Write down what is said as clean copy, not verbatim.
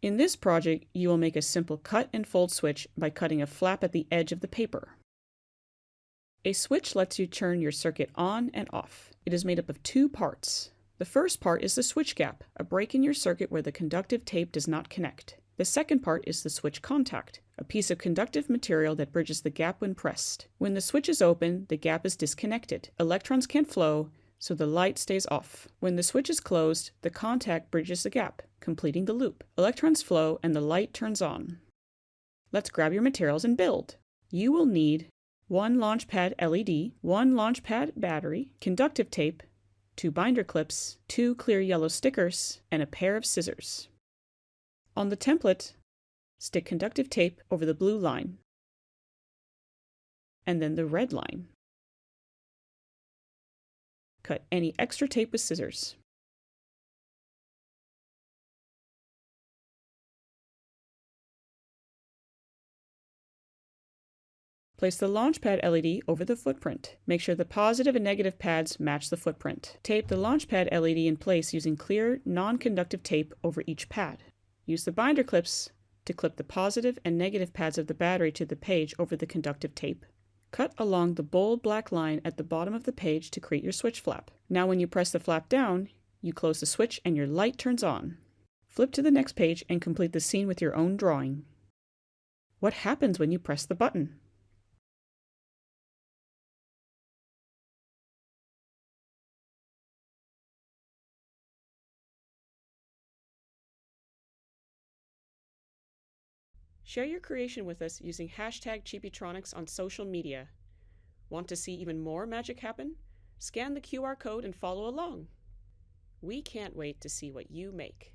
In this project, you will make a simple cut and fold switch by cutting a flap at the edge of the paper. A switch lets you turn your circuit on and off. It is made up of two parts. The first part is the switch gap, a break in your circuit where the conductive tape does not connect. The second part is the switch contact, a piece of conductive material that bridges the gap when pressed. When the switch is open, the gap is disconnected. Electrons can't flow, so the light stays off. When the switch is closed, the contact bridges the gap, completing the loop. Electrons flow and the light turns on. Let's grab your materials and build. You will need one Launchpad LED, one Launchpad battery, conductive tape, 2 binder clips, 2 clear yellow stickers, and a pair of scissors. On the template, stick conductive tape over the blue line, and then the red line. Cut any extra tape with scissors. Place the Launchpad LED over the footprint. Make sure the positive and negative pads match the footprint. Tape the Launchpad LED in place using clear, non-conductive tape over each pad. Use the binder clips to clip the positive and negative pads of the battery to the page over the conductive tape. Cut along the bold black line at the bottom of the page to create your switch flap. Now when you press the flap down, you close the switch and your light turns on. Flip to the next page and complete the scene with your own drawing. What happens when you press the button? Share your creation with us using #Chibitronics on social media. Want to see even more magic happen? Scan the QR code and follow along. We can't wait to see what you make.